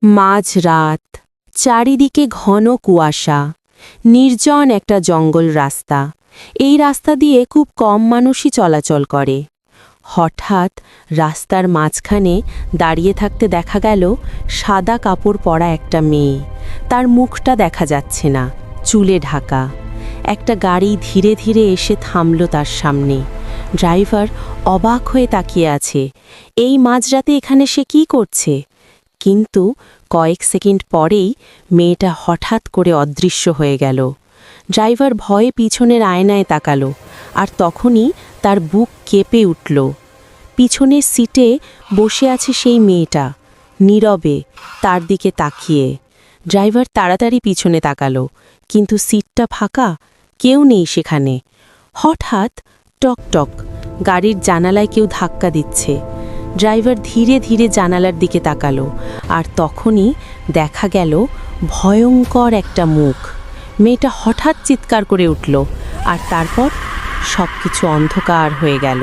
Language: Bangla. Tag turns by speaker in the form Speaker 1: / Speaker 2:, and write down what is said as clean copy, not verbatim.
Speaker 1: মাঝরাত, চারিদিকে ঘন কুয়াশা, নির্জন একটা জঙ্গল রাস্তা। এই রাস্তা দিয়ে খুব কম মানুষই চলাচল করে। হঠাৎ রাস্তার মাঝখানে দাঁড়িয়ে থাকতে দেখা গেল সাদা কাপড় পরা একটা মেয়ে। তার মুখটা দেখা যাচ্ছে না, চুলে ঢাকা। একটা গাড়ি ধীরে ধীরে এসে থামল তার সামনে। ড্রাইভার অবাক হয়ে তাকিয়ে আছে। এই মাঝরাতে এখানে সে কি করছে? কিন্তু কয়েক সেকেন্ড পরেই মেয়েটা হঠাৎ করে অদৃশ্য হয়ে গেল। ড্রাইভার ভয়ে পিছনের আয়নায় তাকালো, আর তখনই তার বুক কেঁপে উঠল। পিছনের সিটে বসে আছে সেই মেয়েটা, নীরবে তার দিকে তাকিয়ে। ড্রাইভার তাড়াতাড়ি পিছনে তাকালো, কিন্তু সিটটা ফাঁকা, কেউ নেই সেখানে। হঠাৎ টক টক, গাড়ির জানালায় কেউ ধাক্কা দিচ্ছে। ড্রাইভার ধীরে ধীরে জানালার দিকে তাকালো, আর তখনই দেখা গেল ভয়ঙ্কর একটা মুখ। মেয়েটা হঠাৎ চিৎকার করে উঠল, আর তারপর সবকিছু অন্ধকার হয়ে গেল।